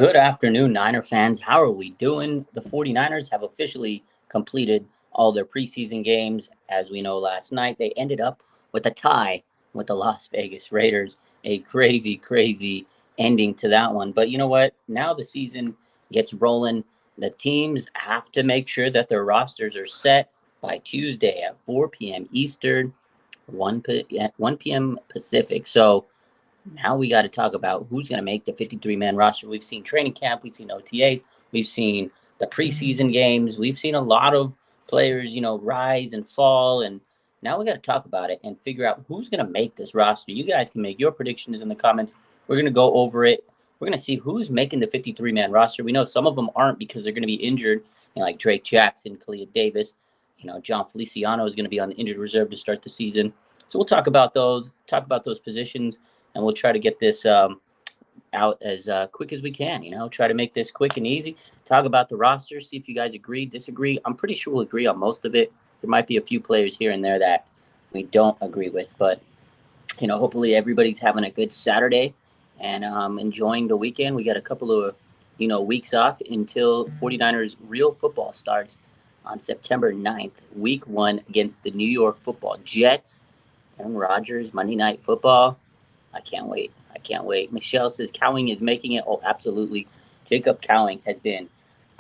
Good afternoon, Niner fans. How are we doing? The 49ers have officially completed all their preseason games. As we know, last night they ended up with a tie with the Las Vegas Raiders. A crazy, crazy ending to that one. But you know what? Now the season gets rolling. The teams have to make sure that their rosters are set by Tuesday at 4 p.m. Eastern, 1 p.m. Pacific. So now we got to talk about who's going to make the 53-man roster. We've seen training camp, we've seen OTAs, we've seen the preseason games, we've seen a lot of players, rise and fall, and now we got to talk about it and figure out who's going to make this roster. You guys can make your predictions in the comments. We're going to go over it. We're going to see who's making the 53-man roster. We know some of them aren't because they're going to be injured, like Drake Jackson, Kalia Davis. John Feliciano is going to be on the injured reserve to start the season. So we'll talk about those positions, and we'll try to get this out as quick as we can. Try to make this quick and easy. Talk about the roster, see if you guys agree, disagree. I'm pretty sure we'll agree on most of it. There might be a few players here and there that we don't agree with, but hopefully everybody's having a good Saturday and enjoying the weekend. We got a couple of weeks off until 49ers real football starts on September 9th, week 1 against the New York Football Jets. Aaron Rodgers, Monday Night Football. I can't wait. Michelle says Cowing is making it. Oh, absolutely. Jacob Cowing has been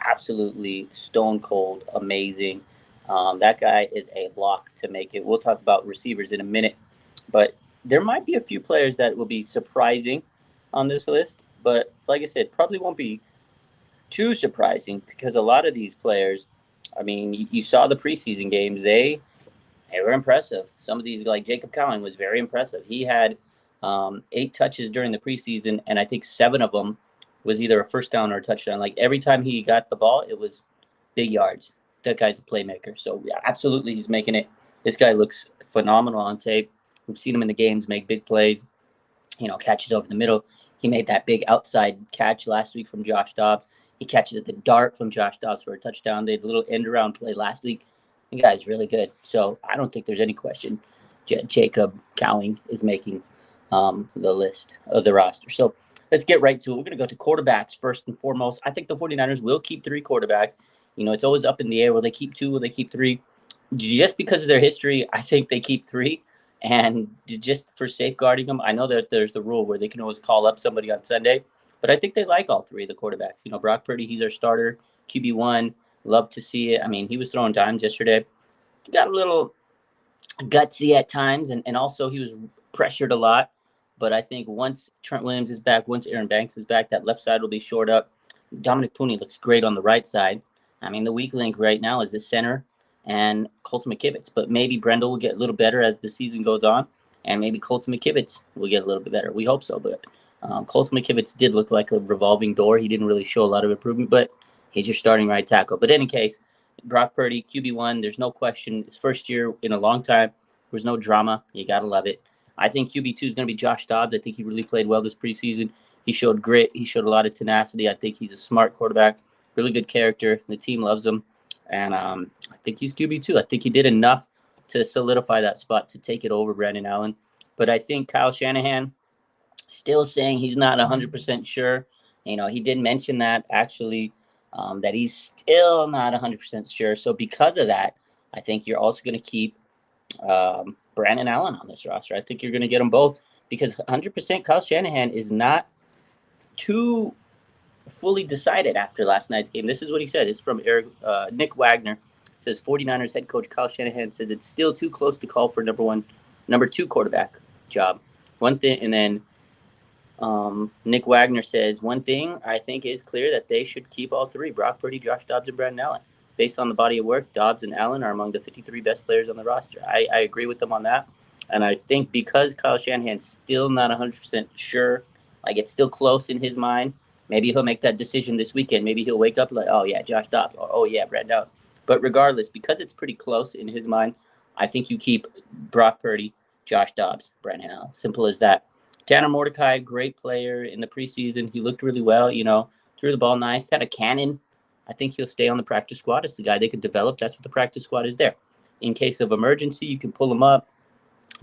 absolutely stone cold amazing. That guy is a lock to make it. We'll talk about receivers in a minute, but there might be a few players that will be surprising on this list. But like I said, probably won't be too surprising because a lot of these players, you saw the preseason games. They were impressive. Some of these, like Jacob Cowing, was very impressive. He had 8 touches during the preseason, and I think 7 of them was either a first down or a touchdown. Like every time he got the ball, it was big yards. That guy's a playmaker. So yeah, absolutely, he's making it. This guy looks phenomenal on tape. We've seen him in the games make big plays, catches over the middle. He made that big outside catch last week from Josh Dobbs. He catches at the dart from Josh Dobbs for a touchdown. They had a little end around play last week. The guy's really good. So I don't think there's any question Jacob Cowing is making the list of the roster. So let's get right to it. We're going to go to quarterbacks first and foremost. I think the 49ers will keep 3 quarterbacks. It's always up in the air. Will they keep 2? Will they keep 3? Just because of their history, I think they keep 3. And just for safeguarding them, I know that there's the rule where they can always call up somebody on Sunday. But I think they like all 3 of the quarterbacks. Brock Purdy, he's our starter. QB1, love to see it. He was throwing dimes yesterday. He got a little gutsy at times, and also he was pressured a lot. But I think once Trent Williams is back, once Aaron Banks is back, that left side will be shored up. Dominic Pooney looks great on the right side. The weak link right now is the center and Colton McKivitz. But maybe Brendel will get a little better as the season goes on, and maybe Colton McKivitz will get a little bit better. We hope so. But Colton McKivitz did look like a revolving door. He didn't really show a lot of improvement, but he's your starting right tackle. But in any case, Brock Purdy, QB1, there's no question. His first year in a long time. There's no drama. You got to love it. I think QB2 is going to be Josh Dobbs. I think he really played well this preseason. He showed grit. He showed a lot of tenacity. I think he's a smart quarterback, really good character. The team loves him. And I think he's QB2. I think he did enough to solidify that spot to take it over Brandon Allen. But I think Kyle Shanahan still saying he's not 100% sure. He did mention that actually, that he's still not 100% sure. So because of that, I think you're also going to keep Brandon Allen on this roster. I think you're going to get them both because 100% Kyle Shanahan is not too fully decided after last night's game. This is what he said. It's from Nick Wagner. It says 49ers head coach Kyle Shanahan says it's still too close to call for number 2 quarterback job. One thing, and then Nick Wagner says one thing I think is clear that they should keep all 3: Brock Purdy, Josh Dobbs, and Brandon Allen. Based on the body of work, Dobbs and Allen are among the 53 best players on the roster. I agree with them on that. And I think because Kyle Shanahan's still not 100% sure, like it's still close in his mind, maybe he'll make that decision this weekend. Maybe he'll wake up like, oh, yeah, Josh Dobbs, or oh, yeah, Brandon Allen. But regardless, because it's pretty close in his mind, I think you keep Brock Purdy, Josh Dobbs, Brandon Allen. Simple as that. Tanner Mordecai, great player in the preseason. He looked really well, threw the ball nice, had a cannon. I think he'll stay on the practice squad. It's the guy they could develop. That's what the practice squad is there. In case of emergency, you can pull him up,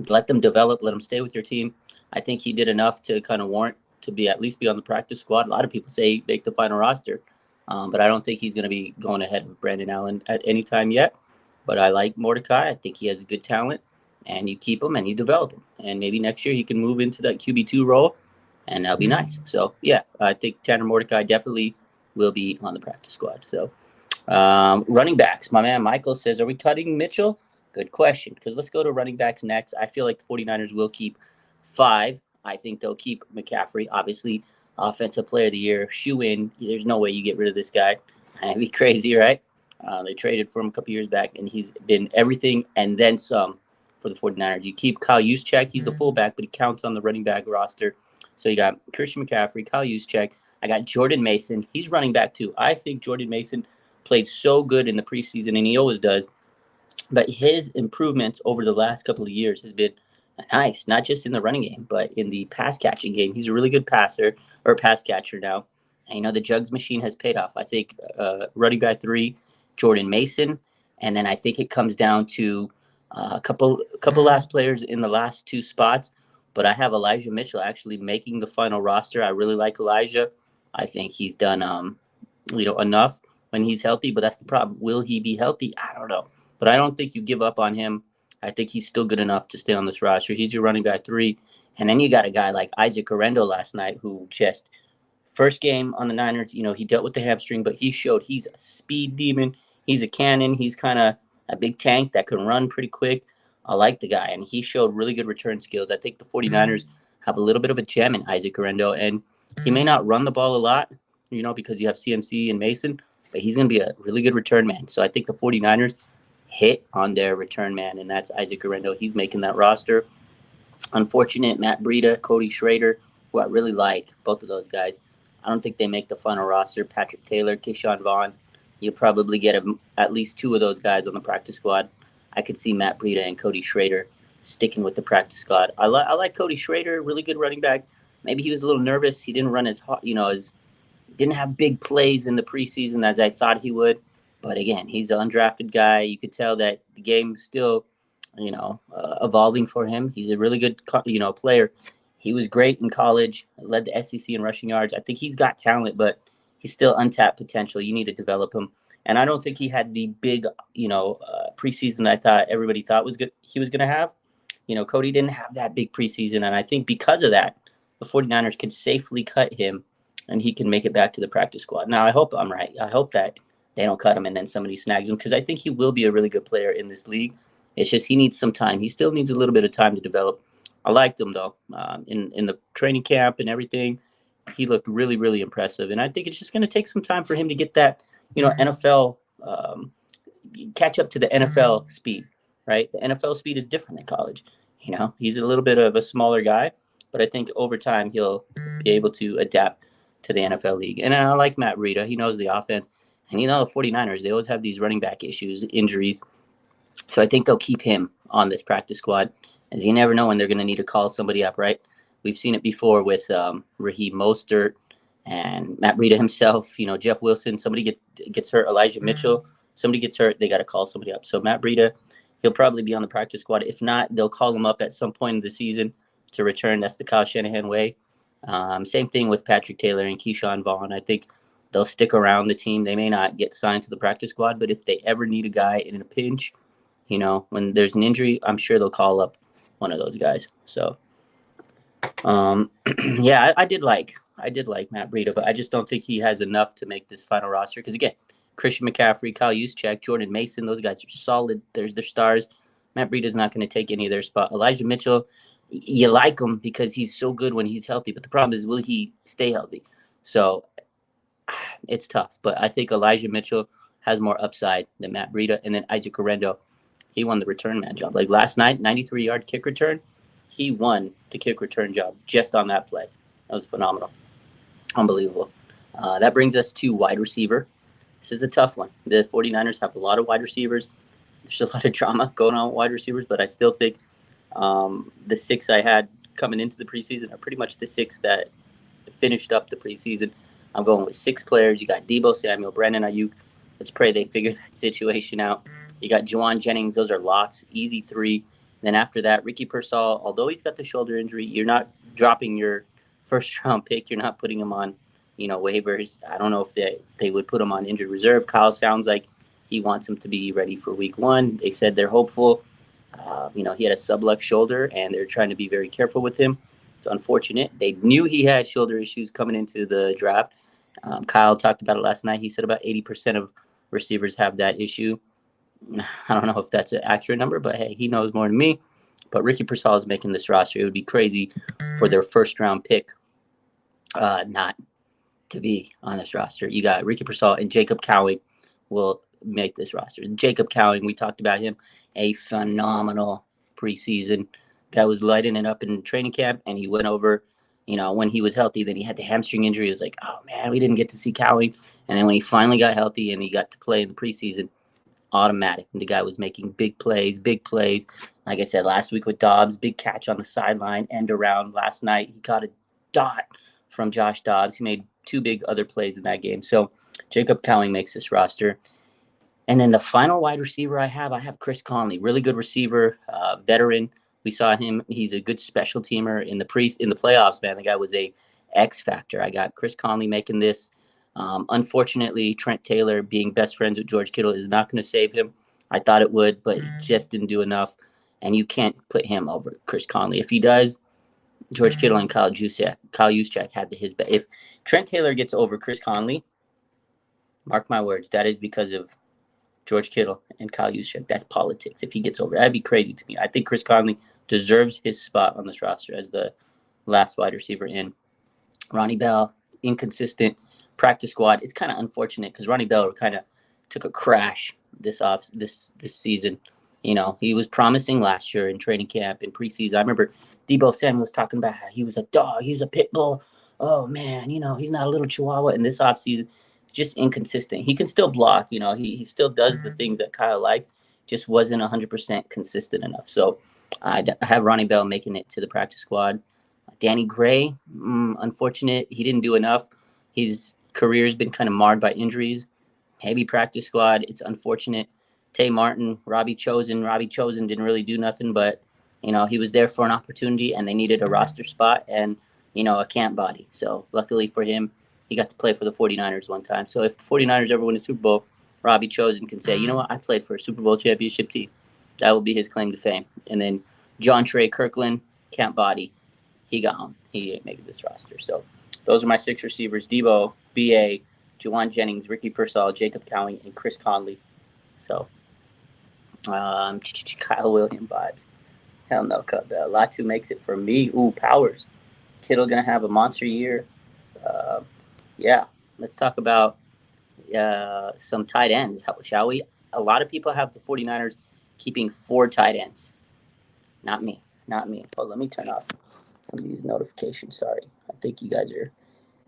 let them develop, let them stay with your team. I think he did enough to kind of warrant to be at least be on the practice squad. A lot of people say make the final roster, but I don't think he's going to be going ahead with Brandon Allen at any time yet. But I like Mordecai. I think he has good talent, and you keep him and you develop him, and maybe next year he can move into that QB2 role, and that'll be nice. So yeah, I think Tanner Mordecai definitely will be on the practice squad. So running backs, my man Michael says, are we cutting Mitchell? Good question, because let's go to running backs next. I feel like the 49ers will keep 5. I think they'll keep McCaffrey, obviously, offensive player of the year, shoe in. There's no way you get rid of this guy. That'd be crazy, right? They traded for him a couple years back, and he's been everything and then some for the 49ers. You keep Kyle Juszczyk. He's the fullback, but he counts on the running back roster. So you got Christian McCaffrey, Kyle Juszczyk. I got Jordan Mason. He's running back too. I think Jordan Mason played so good in the preseason, and he always does. But his improvements over the last couple of years has been nice, not just in the running game, but in the pass catching game. He's a really good passer or pass catcher now. And, the Jugs machine has paid off. I think running back 3, Jordan Mason. And then I think it comes down to a couple last players in the last 2 spots. But I have Elijah Mitchell actually making the final roster. I really like Elijah. I think he's done, enough when he's healthy. But that's the problem. Will he be healthy? I don't know. But I don't think you give up on him. I think he's still good enough to stay on this roster. He's your running back 3. And then you got a guy like Isaac Orendo last night who just first game on the Niners, he dealt with the hamstring, but he showed he's a speed demon. He's a cannon. He's kind of a big tank that can run pretty quick. I like the guy, and he showed really good return skills. I think the 49ers have a little bit of a gem in Isaac Orendo, and he may not run the ball a lot, because you have CMC and Mason, but he's going to be a really good return man. So I think the 49ers hit on their return man, and that's Isaac Orendo. He's making that roster. Unfortunate, Matt Breida, Cody Schrader, who I really like, both of those guys. I don't think they make the final roster. Patrick Taylor, Keyshawn Vaughn, you'll probably get at least 2 of those guys on the practice squad. I could see Matt Breida and Cody Schrader sticking with the practice squad. I like Cody Schrader, really good running back. Maybe he was a little nervous. He didn't run as hot, didn't have big plays in the preseason as I thought he would. But again, he's an undrafted guy. You could tell that the game's still, evolving for him. He's a really good, player. He was great in college, led the SEC in rushing yards. I think he's got talent, but he's still untapped potential. You need to develop him. And I don't think he had the big, preseason I thought everybody thought was good. He was going to have. Cody didn't have that big preseason. And I think because of that, the 49ers can safely cut him and he can make it back to the practice squad. Now, I hope I'm right. I hope that they don't cut him and then somebody snags him, because I think he will be a really good player in this league. It's just he needs some time. He still needs a little bit of time to develop. I liked him, though. In the training camp and everything, he looked really, really impressive. And I think it's just going to take some time for him to get that, NFL, catch up to the NFL speed, right? The NFL speed is different than college. He's a little bit of a smaller guy, but I think over time he'll be able to adapt to the NFL league. And I like Matt Breida. He knows the offense. And the 49ers, they always have these running back issues, injuries. So I think they'll keep him on this practice squad, as you never know when they're going to need to call somebody up, right? We've seen it before with Raheem Mostert and Matt Breida himself. Jeff Wilson, somebody gets hurt, Elijah Mitchell, somebody gets hurt, they got to call somebody up. So Matt Breida, he'll probably be on the practice squad. If not, they'll call him up at some point in the season to return. That's the Kyle Shanahan way. Same thing with Patrick Taylor and Keyshawn Vaughn. I think they'll stick around the team. They may not get signed to the practice squad, but if they ever need a guy in a pinch, when there's an injury, I'm sure they'll call up one of those guys. So, yeah, I did like Matt Breida, but I just don't think he has enough to make this final roster. Because again, Christian McCaffrey, Kyle Juszczyk, Jordan Mason, those guys are solid. There's their stars. Matt Breida's not going to take any of their spot. Elijah Mitchell, you like him because he's so good when he's healthy, but the problem is, will he stay healthy? So it's tough, but I think Elijah Mitchell has more upside than Matt Breida. And then Isaac Orendo, he won the return man job. Like last night, 93-yard kick return, he won the kick return job just on that play. That was phenomenal. Unbelievable. That brings us to wide receiver. This is a tough one. The 49ers have a lot of wide receivers. There's a lot of drama going on with wide receivers, but I still think the 6 I had coming into the preseason are pretty much the 6 that finished up the preseason. I'm going with 6 players. You got Deebo Samuel, Brandon Ayuk. Let's pray they figure that situation out. You got Juwan Jennings. Those are locks. Easy 3. Then after that, Ricky Pearsall, although he's got the shoulder injury, you're not dropping your first round pick. You're not putting him on, waivers. I don't know if they would put him on injured reserve. Kyle sounds like he wants him to be ready for week 1. They said they're hopeful. He had a subluxed shoulder, and they're trying to be very careful with him. It's unfortunate. They knew he had shoulder issues coming into the draft. Kyle talked about it last night. He said about 80% of receivers have that issue. I don't know if that's an accurate number, but hey, he knows more than me. But Ricky Pearsall is making this roster. It would be crazy for their first-round pick not to be on this roster. You got Ricky Pearsall and Jacob Cowing will make this roster. Jacob Cowing, we talked about him, a phenomenal preseason. Guy was lighting it up in training camp, and he went over, when he was healthy. Then he had the hamstring injury. It was like, oh, man, we didn't get to see Cowing. And then when he finally got healthy and he got to play in the preseason, automatic. And the guy was making big plays. Like I said, last week with Dobbs, big catch on the sideline, end around. Last night, he caught a dot from Josh Dobbs. He made 2 big other plays in that game. So Jacob Cowing makes this roster. And then the final wide receiver I have Chris Conley, really good receiver, veteran. We saw him. He's a good special teamer in the playoffs, man. The guy was a X factor. I got Chris Conley making this. Unfortunately, Trent Taylor being best friends with George Kittle is not going to save him. I thought it would, but he just didn't do enough. And you can't put him over Chris Conley. If he does, George Kittle and Kyle Juszczyk had his bet. If Trent Taylor gets over Chris Conley, mark my words, that is because of George Kittle and Kyle Juszczyk. That's politics. If he gets over, that'd be crazy to me. I think Chris Conley deserves his spot on this roster as the last wide receiver in. Ronnie Bell, inconsistent. Practice squad. It's kind of unfortunate because Ronnie Bell kind of took a crash this season. He was promising last year in training camp and preseason. I remember Deebo Samuel was talking about how he was a dog, he was a pit bull. Oh man, he's not a little chihuahua. In this offseason, just inconsistent. He can still block. He still does the things that Kyle likes. Just wasn't 100% consistent enough. So I have Ronnie Bell making it to the practice squad. Danny Gray, unfortunate. He didn't do enough. His career has been kind of marred by injuries. Heavy practice squad. It's unfortunate. Tay Martin, Robbie Chosen didn't really do nothing, but he was there for an opportunity, and they needed a roster spot and a camp body. So luckily for him, he got to play for the 49ers one time. So if the 49ers ever win a Super Bowl, Robbie Chosen can say, you know what, I played for a Super Bowl championship team. That will be his claim to fame. And then John Trey Kirkland, camp body. He got home. He didn't make this roster. So those are my 6 receivers: Deebo, B.A., Juwan Jennings, Ricky Pearsall, Jacob Cowing, and Chris Conley. So, Kyle Williams vibes. Hell no, Latu makes it for me. Ooh, Powers. Kittle going to have a monster year. Let's talk about some tight ends, shall we? A lot of people have the 49ers keeping 4 tight ends. Not me. Oh, let me turn off some of these notifications. Sorry. I think you guys are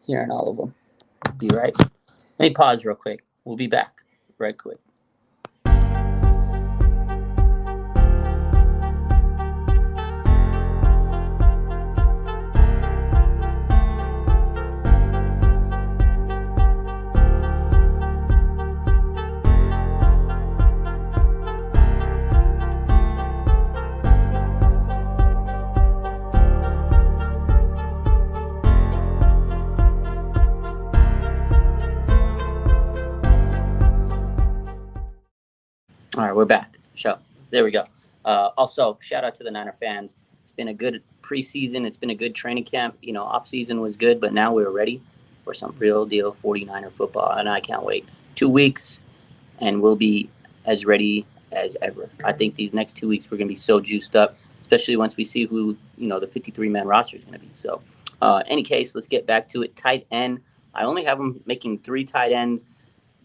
hearing all of them. Be right. Let me pause real quick. We'll be back right quick. All right, we're back. There we go. Also, shout out to the Niner fans. It's been a good preseason. It's been a good training camp. Off-season was good, but now we're ready for some real deal 49er football, and I can't wait. 2 weeks, and we'll be as ready as ever. I think these next 2 weeks we're going to be so juiced up, especially once we see who, the 53-man roster is going to be. So, any case, let's get back to it. Tight end. I only have them making 3 tight ends.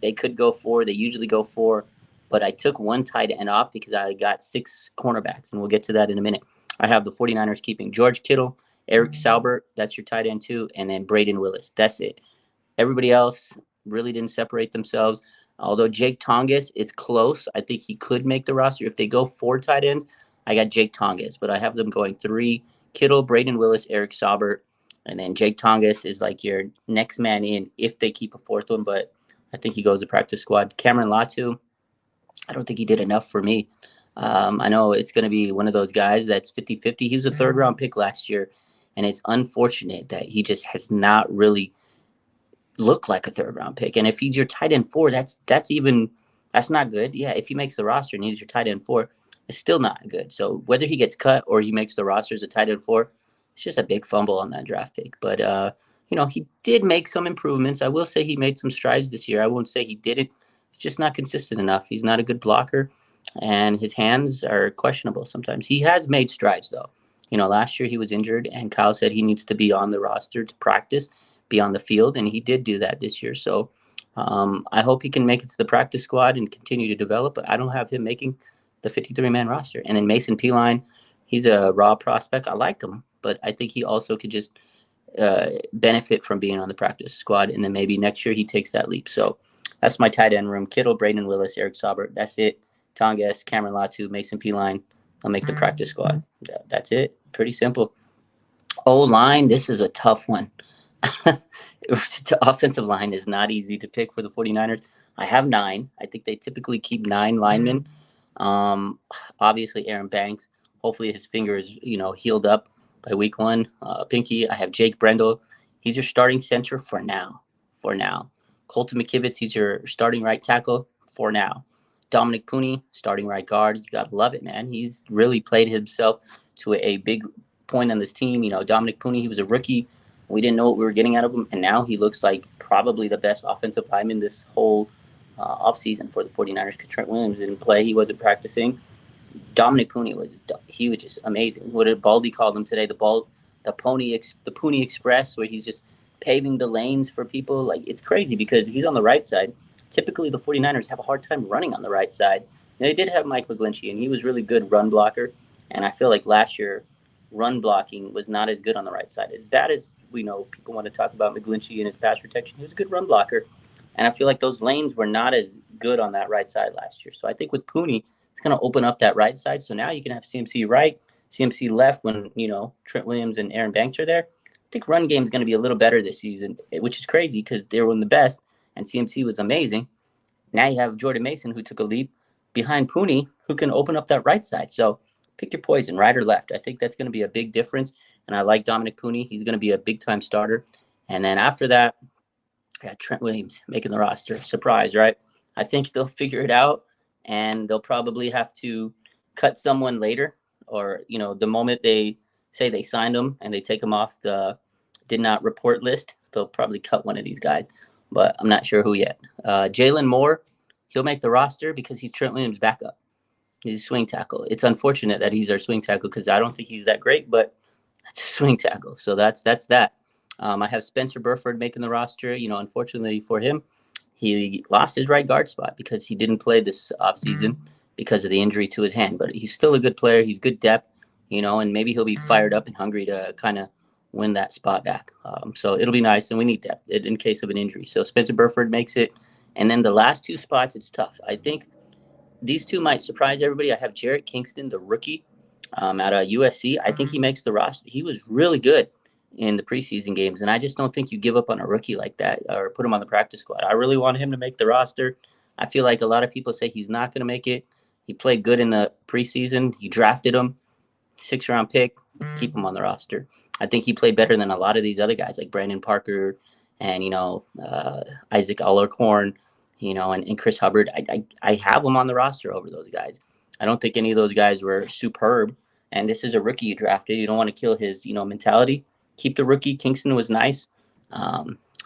They could go 4. They usually go 4. But I took 1 tight end off because I got 6 cornerbacks, and we'll get to that in a minute. I have the 49ers keeping George Kittle, Eric Saubert, that's your tight end too, and then Braden Willis. That's it. Everybody else really didn't separate themselves. Although Jake Tonges, it's close. I think he could make the roster. If they go 4 tight ends, I got Jake Tonges, but I have them going 3, Kittle, Braden Willis, Eric Saubert, and then Jake Tonges is like your next man in if they keep a 4th one, but I think he goes to practice squad. Cameron Latu, I don't think he did enough for me. I know it's going to be one of those guys that's 50-50. He was a 3rd-round pick last year. And it's unfortunate that he just has not really look like a third round pick. And if he's your tight end 4, that's not good. Yeah, if he makes the roster and he's your tight end 4, it's still not good. So whether he gets cut or he makes the roster as a tight end 4, it's just a big fumble on that draft pick. But he did make some improvements. I will say he made some strides this year. I won't say he didn't. It's just not consistent enough. He's not a good blocker, and his hands are questionable sometimes. He has made strides though. Last year he was injured, and Kyle said he needs to be on the roster to practice, be on the field, and he did do that this year. So I hope he can make it to the practice squad and continue to develop. But I don't have him making the 53-man roster. And then Mason Peline, he's a raw prospect. I like him, but I think he also could just benefit from being on the practice squad. And then maybe next year he takes that leap. So that's my tight end room: Kittle, Braden Willis, Eric Saubert. That's it. Tongas, Cameron Latu, Mason Peline. I'll make the practice squad. That's it. Pretty simple. O-line, this is a tough one. The offensive line is not easy to pick for the 49ers. I have 9. I think they typically keep 9 linemen. Obviously, Aaron Banks. Hopefully his finger is, healed up by week 1. Pinky, I have Jake Brendel. He's your starting center for now. Colton McKivitz, he's your starting right tackle for now. Dominic Pooney, starting right guard. You got to love it, man. He's really played himself to a big point on this team. Dominic Pooney, he was a rookie. We didn't know what we were getting out of him, and now he looks like probably the best offensive lineman this whole offseason for the 49ers. Trent Williams didn't play. He wasn't practicing. Dominic Pooney was just amazing. What did Baldy call him today? The Pooney Express, where he's just paving the lanes for people. Like, it's crazy because he's on the right side. Typically, the 49ers have a hard time running on the right side. And they did have Mike McGlinchey, and he was really good run blocker. And I feel like last year, run blocking was not as good on the right side. As bad as we know, people want to talk about McGlinchey and his pass protection. He was a good run blocker. And I feel like those lanes were not as good on that right side last year. So I think with Pooney, it's going to open up that right side. So now you can have CMC right, CMC left when, Trent Williams and Aaron Banks are there. I think run game is going to be a little better this season, which is crazy because they were one of the best, and CMC was amazing. Now you have Jordan Mason, who took a leap behind Pooney, who can open up that right side. So pick your poison, right or left. I think that's going to be a big difference. And I like Dominic Pooney. He's going to be a big-time starter. And then after that, I got Trent Williams making the roster. Surprise, right? I think they'll figure it out, and they'll probably have to cut someone later, or, the moment they say they signed him and they take him off the did not report list, they'll probably cut one of these guys. But I'm not sure who yet. Jalen Moore, he'll make the roster because he's Trent Williams' backup. He's a swing tackle. It's unfortunate that he's our swing tackle because I don't think he's that great, but that's a swing tackle. So that's that. I have Spencer Burford making the roster. Unfortunately for him, he lost his right guard spot because he didn't play this offseason because of the injury to his hand. But he's still a good player. He's good depth, and maybe he'll be fired up and hungry to kind of win that spot back. So it'll be nice, and we need depth in case of an injury. So Spencer Burford makes it. And then the last 2 spots, it's tough. I think these 2 might surprise everybody. I have Jarrett Kingston, the rookie out of USC. I think he makes the roster. He was really good in the preseason games, and I just don't think you give up on a rookie like that or put him on the practice squad. I really want him to make the roster. I feel like a lot of people say he's not going to make it. He played good in the preseason. You drafted him, 6th-round pick. Keep him on the roster. I think he played better than a lot of these other guys like Brandon Parker and, Isaac Allercorn, and Chris Hubbard. I have them on the roster over those guys. I don't think any of those guys were superb. And this is a rookie you drafted. You don't want to kill his, mentality. Keep the rookie. Kingston was nice.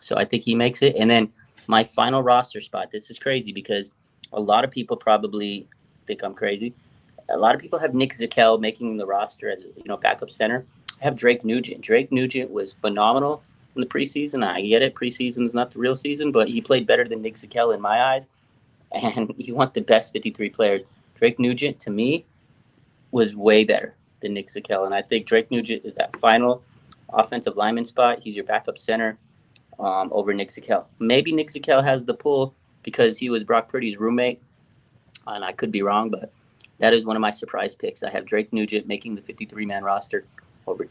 So I think he makes it. And then my final roster spot. This is crazy because a lot of people probably think I'm crazy. A lot of people have Nick Zakelj making the roster as, backup center. I have Drake Nugent. Drake Nugent was phenomenal in the preseason. I get it. Preseason is not the real season, but he played better than Nick Zakelj in my eyes. And you want the best 53 players. Drake Nugent, to me, was way better than Nick Zakelj. And I think Drake Nugent is that final offensive lineman spot. He's your backup center over Nick Zakelj. Maybe Nick Zakelj has the pull because he was Brock Purdy's roommate. And I could be wrong, but that is one of my surprise picks. I have Drake Nugent making the 53-man roster over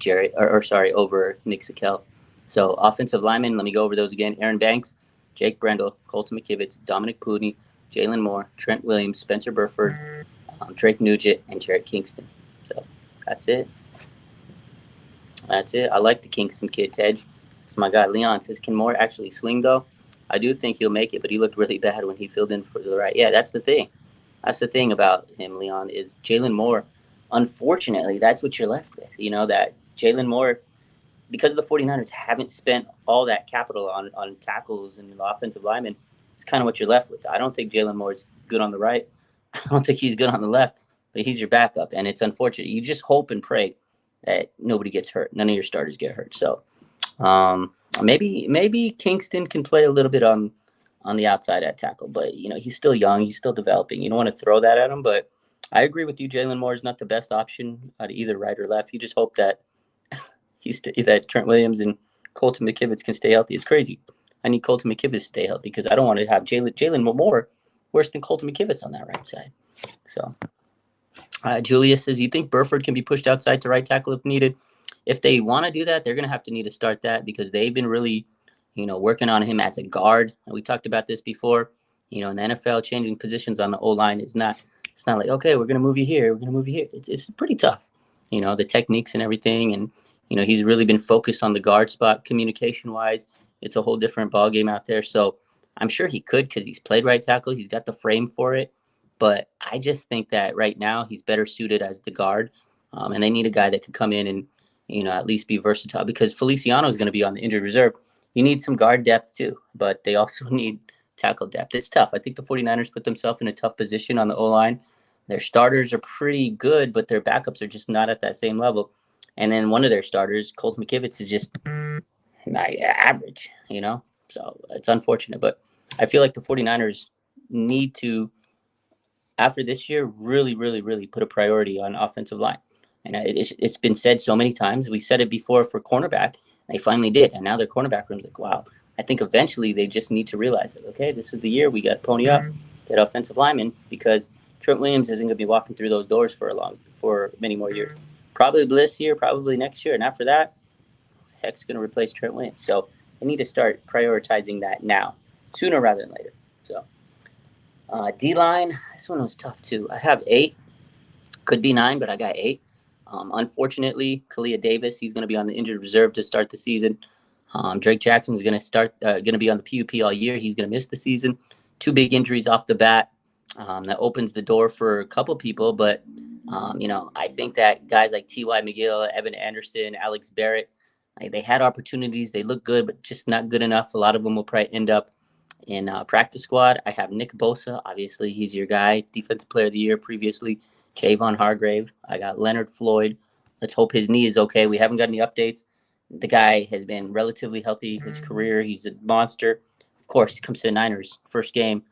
over Nick Zakelj. So offensive linemen, let me go over those again. Aaron Banks, Jake Brendel, Colton McKivitz, Dominic Pooney, Jalen Moore, Trent Williams, Spencer Burford, Drake Nugent, and Jarrett Kingston. So that's it. That's it. I like the Kingston kid, Tej. It's my guy, Leon. Says, can Moore actually swing, though? I do think he'll make it, but he looked really bad when he filled in for the right. Yeah, that's the thing. That's the thing about him, Leon, is Jalen Moore. Unfortunately, that's what you're left with. That Jalen Moore, because the 49ers haven't spent all that capital on tackles and offensive linemen, it's kind of what you're left with. I don't think Jalen Moore is good on the right. I don't think he's good on the left, but he's your backup, and it's unfortunate. You just hope and pray that nobody gets hurt. None of your starters get hurt. So maybe Kingston can play a little bit on the outside at tackle, but he's still young, he's still developing. You don't want to throw that at him, but I agree with you. Jalen Moore is not the best option at either right or left. You just hope that that Trent Williams and Colton McKivitz can stay healthy. It's crazy. I need Colton McKivitz to stay healthy because I don't want to have Jalen Moore worse than Colton McKivitz on that right side. So Julius says, you think Burford can be pushed outside to right tackle if needed? If they want to do that, they're going to need to start that because they've been really, working on him as a guard. And we talked about this before. In the NFL, changing positions on the O-line is not. It's not like, okay, we're going to move you here. We're going to move you here. It's pretty tough. The techniques and everything. And, he's really been focused on the guard spot communication-wise. It's a whole different ballgame out there. So I'm sure he could because he's played right tackle. He's got the frame for it. But I just think that right now he's better suited as the guard. And they need a guy that can come in and, at least be versatile because Feliciano is going to be on the injured reserve. You need some guard depth too, but they also need tackle depth. It's tough. I think the 49ers put themselves in a tough position on the O-line. Their starters are pretty good, but their backups are just not at that same level. And then one of their starters, Colton McKivitz, is just average, So it's unfortunate. But I feel like the 49ers need to, after this year, really, really, really put a priority on offensive line. And it's been said so many times. We said it before for cornerback. They finally did. And now their cornerback room's like, wow. I think eventually they just need to realize it. Okay, this is the year we got to pony up, get offensive linemen, because Trent Williams isn't going to be walking through those doors for many more years. Probably this year, probably next year. And after that, heck's going to replace Trent Williams. So they need to start prioritizing that now, sooner rather than later. So D-line, this one was tough too. I have 8. Could be 9, but I got 8. Unfortunately, Kalia Davis, he's going to be on the injured reserve to start the season. Drake Jackson is going to be on the PUP all year. He's going to miss the season. 2 big injuries off the bat. That opens the door for a couple people, but I think that guys like T.Y. McGill, Evan Anderson, Alex Barrett, they had opportunities. They look good, but just not good enough. A lot of them will probably end up in practice squad. I have Nick Bosa. Obviously, he's your guy. Defensive Player of the Year previously. Javon Hargrave. I got Leonard Floyd. Let's hope his knee is okay. We haven't got any updates. The guy has been relatively healthy his career. He's a monster. Of course, he comes to the Niners. First game,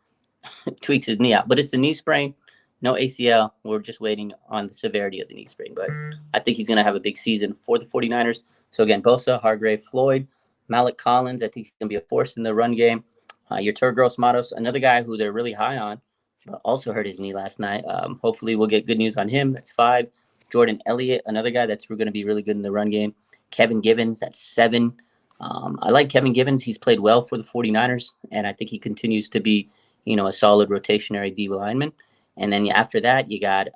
tweaks his knee out. But it's a knee sprain, no ACL. We're just waiting on the severity of the knee sprain. But I think he's going to have a big season for the 49ers. So, again, Bosa, Hargrave, Floyd, Malik Collins. I think he's going to be a force in the run game. Your Turgros Matos, another guy who they're really high on, but also hurt his knee last night. Hopefully we'll get good news on him. That's 5. Jordan Elliott, another guy that's going to be really good in the run game. Kevin Givens, that's 7. I like Kevin Givens. He's played well for the 49ers, and I think he continues to be, a solid rotationary D lineman. And then after that, you got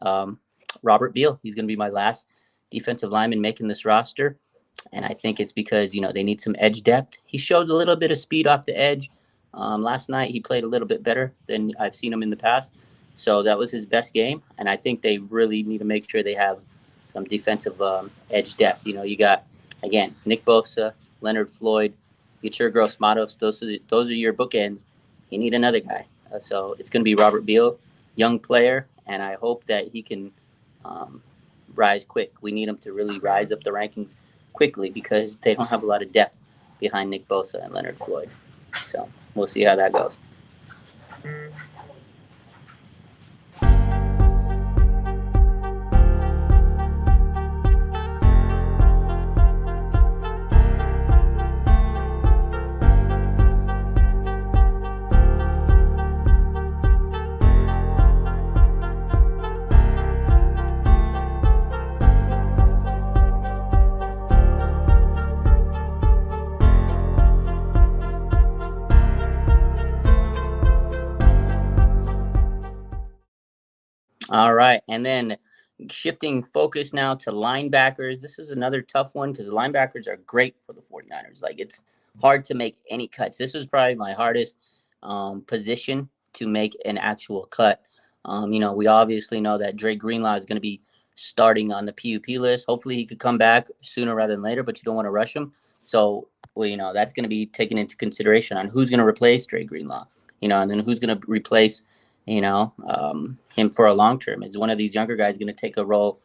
Robert Beal. He's going to be my last defensive lineman making this roster. And I think it's because, they need some edge depth. He showed a little bit of speed off the edge. Last night, he played a little bit better than I've seen him in the past. So that was his best game. And I think they really need to make sure they have some defensive edge depth. You got, again, Nick Bosa, Leonard Floyd, Yetur Matos. Those are your bookends. You need another guy. So it's going to be Robert Beal, young player, and I hope that he can rise quick. We need him to really rise up the rankings quickly because they don't have a lot of depth behind Nick Bosa and Leonard Floyd. So we'll see how that goes. All right. And then Shifting focus now to linebackers. This is another tough one because linebackers are great for the 49ers. Like, it's hard to make any cuts. This was probably my hardest position to make an actual cut. We obviously know that Dre Greenlaw is going to be starting on the PUP list. Hopefully he could come back sooner rather than later, but you don't want to rush him. So, that's going to be taken into consideration on who's going to replace Dre Greenlaw, and then who's going to replace him for a long term. Is one of these younger guys going to take a role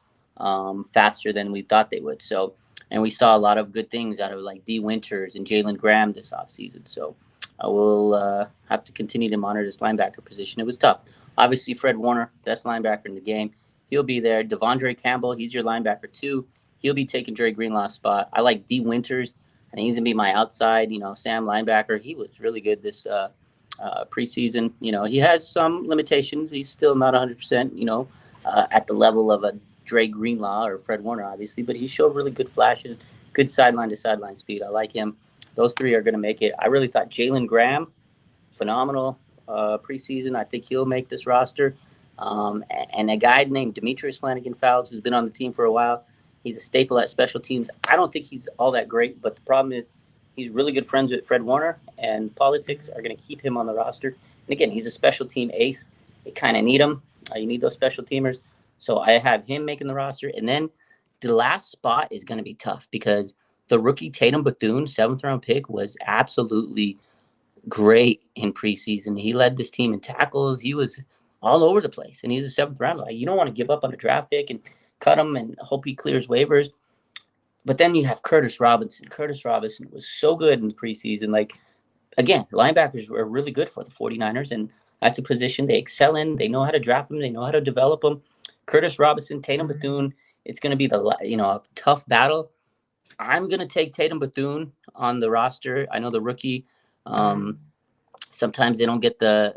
faster than we thought they would? So, and we saw a lot of good things out of like D. Winters and Jalen Graham this offseason. So I will have to continue to monitor this linebacker position. It was tough. Obviously, Fred Warner, best linebacker in the game. He'll be there. Devondre Campbell, he's your linebacker too. He'll be taking Dre Greenlaw's spot. I like D. Winters. I think he's going to be my outside, Sam linebacker. He was really good this preseason. He has some limitations. He's still not 100%, at the level of a Dre Greenlaw or Fred Warner, obviously, but he showed really good flashes, good sideline to sideline speed. I like him. Those three are going to make it. I really thought Jalen Graham, phenomenal preseason. I think he'll make this roster. And a guy named Demetrius Flanagan-Fowles, who's been on the team for a while, he's a staple at special teams. I don't think he's all that great, but the problem is he's really good friends with Fred Warner, and politics are going to keep him on the roster. And again, he's a special team ace. They kind of need him. You need those special teamers. So I have him making the roster. And then the last spot is going to be tough because the rookie Tatum Bethune, 7th-round pick, was absolutely great in preseason. He led this team in tackles. He was all over the place, and he's a 7th rounder. Like, you don't want to give up on a draft pick and cut him and hope he clears waivers. But then you have Curtis Robinson. Curtis Robinson was so good in the preseason. Like, again, linebackers were really good for the 49ers, and that's a position they excel in. They know how to draft them. They know how to develop them. Curtis Robinson, Tatum Bethune, it's going to be a tough battle. I'm going to take Tatum Bethune on the roster. I know the rookie, sometimes they don't get the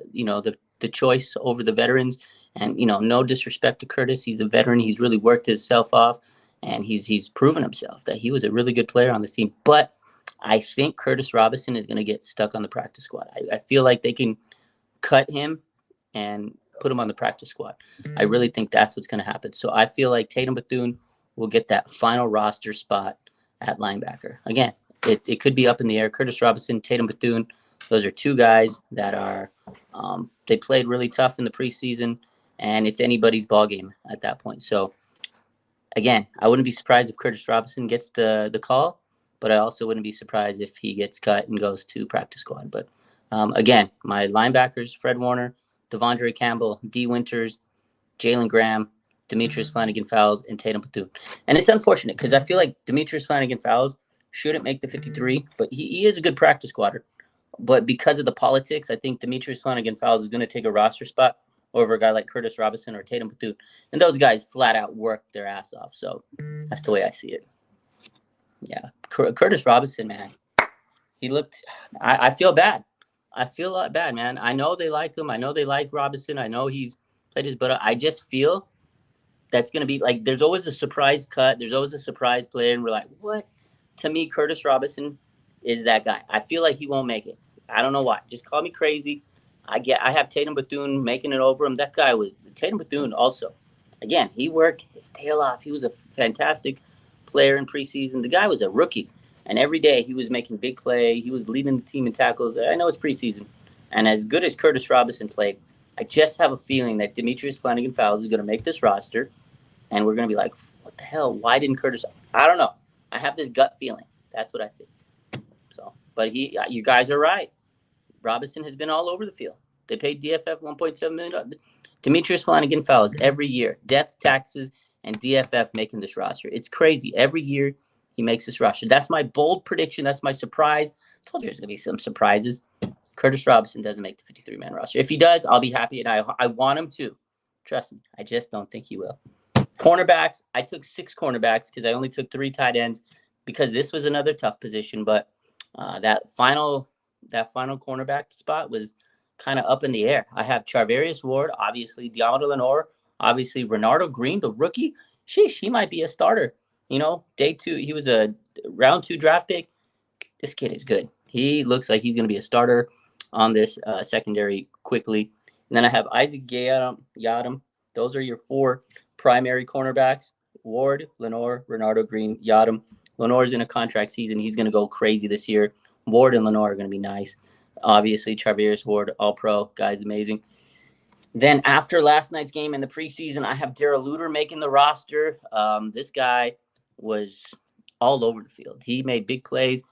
choice over the veterans. And, no disrespect to Curtis. He's a veteran. He's really worked himself off, and he's proven himself that he was a really good player on this team. But I think Curtis Robinson is going to get stuck on the practice squad. I feel like they can cut him and put him on the practice squad. I really think that's what's going to happen. So I feel like Tatum Bethune will get that final roster spot at linebacker. Again, it could be up in the air. Curtis Robinson, Tatum Bethune, those are two guys that are they played really tough in the preseason, and it's anybody's ball game at that point. So again, I wouldn't be surprised if Curtis Robinson gets the call, but I also wouldn't be surprised if he gets cut and goes to practice squad. But again, my linebackers, Fred Warner, Devondre Campbell, D. Winters, Jalen Graham, Demetrius Flanagan-Fowles, and Tatum Bethune. And it's unfortunate because I feel like Demetrius Flanagan-Fowles shouldn't make the 53, but he is a good practice squatter. But because of the politics, I think Demetrius Flanagan-Fowles is going to take a roster spot over a guy like Curtis Robinson or Tatum Bethune. And those guys flat out work their ass off. So that's the way I see it. Yeah. Curtis Robinson, man, he looked – I feel bad. I feel a lot bad, man. I know they like him. I know they like Robinson. I know he's played his butt. I just feel that's going to be like there's always a surprise cut. There's always a surprise player. And we're like, what? To me, Curtis Robinson is that guy. I feel like he won't make it. I don't know why. Just call me crazy. I have Tatum Bethune making it over him. That guy was Tatum Bethune also. Again, he worked his tail off. He was a fantastic player in preseason. The guy was a rookie. And every day he was making big play. He was leading the team in tackles. I know it's preseason. And as good as Curtis Robinson played, I just have a feeling that Demetrius Flanagan-Fowles is going to make this roster. And we're going to be like, what the hell? Why didn't Curtis? I don't know. I have this gut feeling. That's what I think. So, but you guys are right. Robinson has been all over the field. They paid DFF $1.7 million. Demetrius Flanagan-Fowles every year. Death, taxes, and DFF making this roster. It's crazy. Every year he makes this roster. That's my bold prediction. That's my surprise. I told you there's going to be some surprises. Curtis Robinson doesn't make the 53-man roster. If he does, I'll be happy, and I want him to. Trust me. I just don't think he will. Cornerbacks. I took 6 cornerbacks because I only took 3 tight ends because this was another tough position. But that final cornerback spot was kind of up in the air. I have Charvarius Ward, obviously, Deontay Lenore, obviously Renardo Green, the rookie. Sheesh, he might be a starter. Day 2, he was a round 2 draft pick. This kid is good. He looks like he's going to be a starter on this secondary quickly. And then I have Isaac Yiadom. Those are your 4 primary cornerbacks: Ward, Lenore, Renardo Green, Yadam. Lenore's in a contract season. He's going to go crazy this year. Ward and Lenore are going to be nice. Obviously, Travis Ward, all-pro, guy's amazing. Then after last night's game in the preseason, I have Darrell Luter making the roster. This guy was all over the field. He made big plays.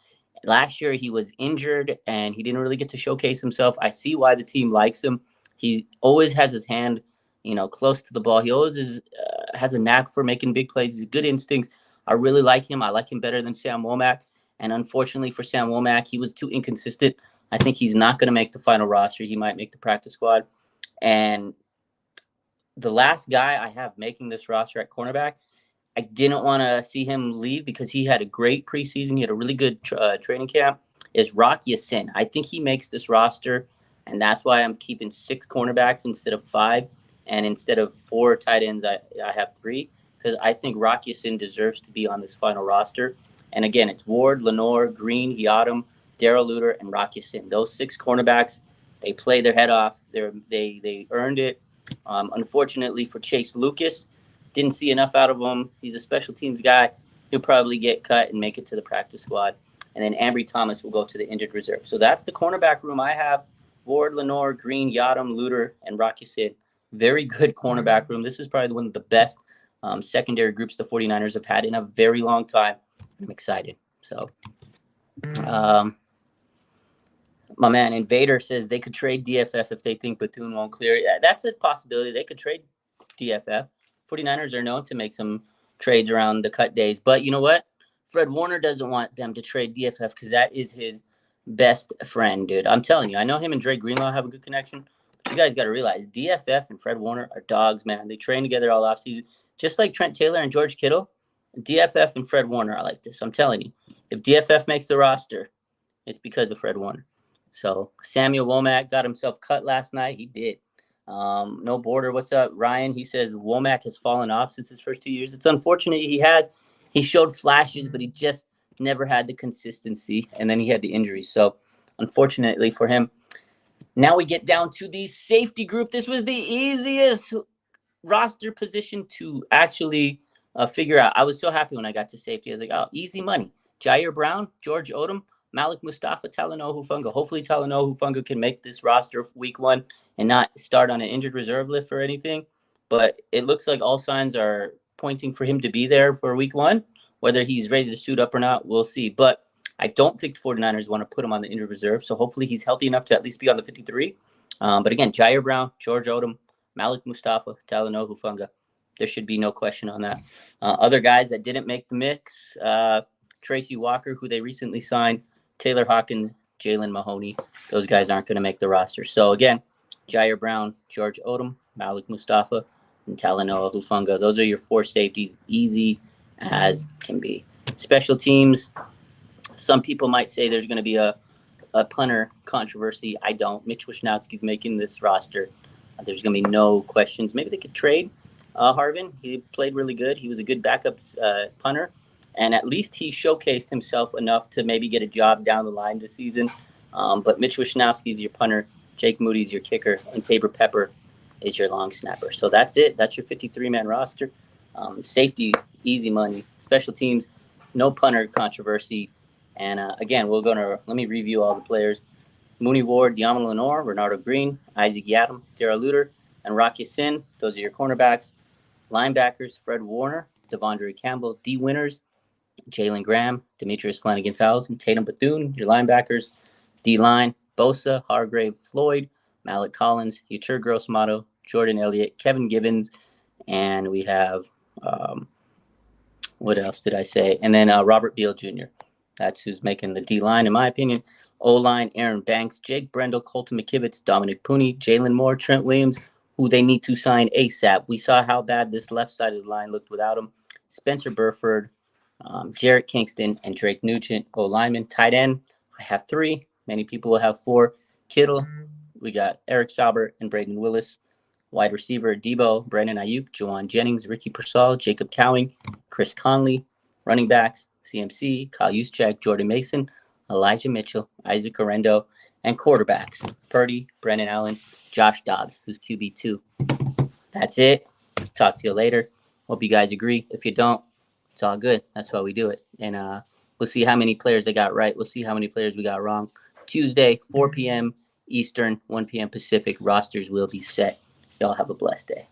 Last year, he was injured, and he didn't really get to showcase himself. I see why the team likes him. He always has his hand, close to the ball. He always has a knack for making big plays. He's good instincts. I really like him. I like him better than Sam Womack. And unfortunately for Sam Womack, he was too inconsistent. I think he's not going to make the final roster. He might make the practice squad. And the last guy I have making this roster at cornerback, I didn't want to see him leave because he had a great preseason. He had a really good training camp, is Rock Ya-Sin. I think he makes this roster, and that's why I'm keeping 6 cornerbacks instead of 5. And instead of 4 tight ends, I have 3, because I think Rock Ya-Sin deserves to be on this final roster. And again, it's Ward, Lenore, Green, Yadam, Darrell Luter, and Rock Ya-Sin. Those 6 cornerbacks, they play their head off. They earned it. Unfortunately for Chase Lucas, didn't see enough out of him. He's a special teams guy. He'll probably get cut and make it to the practice squad. And then Ambry Thomas will go to the injured reserve. So that's the cornerback room I have. Ward, Lenore, Green, Yadam, Luter, and Rock Ya-Sin. Very good cornerback room. This is probably one of the best secondary groups the 49ers have had in a very long time. I'm excited. So my man Invader says they could trade DFF if they think Bethune won't clear. Yeah, that's a possibility. They could trade DFF. 49ers are known to make some trades around the cut days. But you know what? Fred Warner doesn't want them to trade DFF because that is his best friend, dude. I'm telling you. I know him and Drake Greenlaw have a good connection. But you guys got to realize DFF and Fred Warner are dogs, man. They train together all offseason. Just like Trent Taylor and George Kittle, DFF and Fred Warner are like this. I'm telling you. If DFF makes the roster, it's because of Fred Warner. So Samuel Womack got himself cut last night. He did. No Border. What's up, Ryan? He says Womack has fallen off since his first 2 years. It's unfortunate. He showed flashes, but he just never had the consistency, and then he had the injuries. So unfortunately for him. Now we get down to the safety group. This was the easiest roster position to actually figure out. I was so happy when I got to safety. I was like, oh, easy money. Jair Brown, George Odom, Malik Mustafa, Talanoa Hufanga. Hopefully Talanoa Hufanga can make this roster week 1 and not start on an injured reserve list or anything. But it looks like all signs are pointing for him to be there for week 1. Whether he's ready to suit up or not, we'll see. But I don't think the 49ers want to put him on the injured reserve. So hopefully he's healthy enough to at least be on the 53. But again, Jair Brown, George Odom, Malik Mustafa, Talanoa Hufanga. There should be no question on that. Other guys that didn't make the mix, Tracy Walker, who they recently signed, Taylor Hawkins, Jalen Mahoney. Those guys aren't going to make the roster. So, again, Jair Brown, George Odom, Malik Mustafa, and Talanoa Hufanga. Those are your 4 safeties, easy as can be. Special teams, some people might say there's going to be a punter controversy. I don't. Mitch Wishnowski's making this roster. There's going to be no questions. Maybe they could trade Harvin. He played really good. He was a good backup punter. And at least he showcased himself enough to maybe get a job down the line this season. But Mitch Wishnowski's your punter. Jake Moody's your kicker. And Tabor Pepper is your long snapper. So that's it. That's your 53-man roster. Safety, easy money. Special teams, no punter controversy. And again, let me review all the players. Mooney Ward, Diamond Lenore, Renardo Green, Isaac Yadam, Darrell Luter, and Rock Ya-Sin. Those are your cornerbacks. Linebackers, Fred Warner, Devondre Campbell, D. Winters, Jalen Graham, Demetrius Flanagan-Fowles, and Tatum Bethune. Your linebackers, D-line, Bosa, Hargrave, Floyd, Malik Collins, Yatur Gross-Mato, Jordan Elliott, Kevin Gibbons, and we have, what else did I say? And then Robert Beal Jr. That's who's making the D-line, in my opinion. O-line, Aaron Banks, Jake Brendel, Colton McKivitz, Dominic Pooney, Jalen Moore, Trent Williams, who they need to sign ASAP. We saw how bad this left side of the line looked without him. Spencer Burford, Jarrett Kingston, and Drake Nugent. O-lineman, tight end, I have 3. Many people will have 4. Kittle, we got Eric Sauber and Braden Willis. Wide receiver, Debo, Brandon Ayuk, Juwan Jennings, Ricky Pearsall, Jacob Cowing, Chris Conley. Running backs, CMC, Kyle Juszczyk, Jordan Mason, Elijah Mitchell, Isaac Orendo, and quarterbacks, Purdy, Brennan Allen, Josh Dobbs, who's QB2. That's it. Talk to you later. Hope you guys agree. If you don't, it's all good. That's why we do it. And we'll see how many players they got right. We'll see how many players we got wrong. Tuesday, 4 p.m. Eastern, 1 p.m. Pacific. Rosters will be set. Y'all have a blessed day.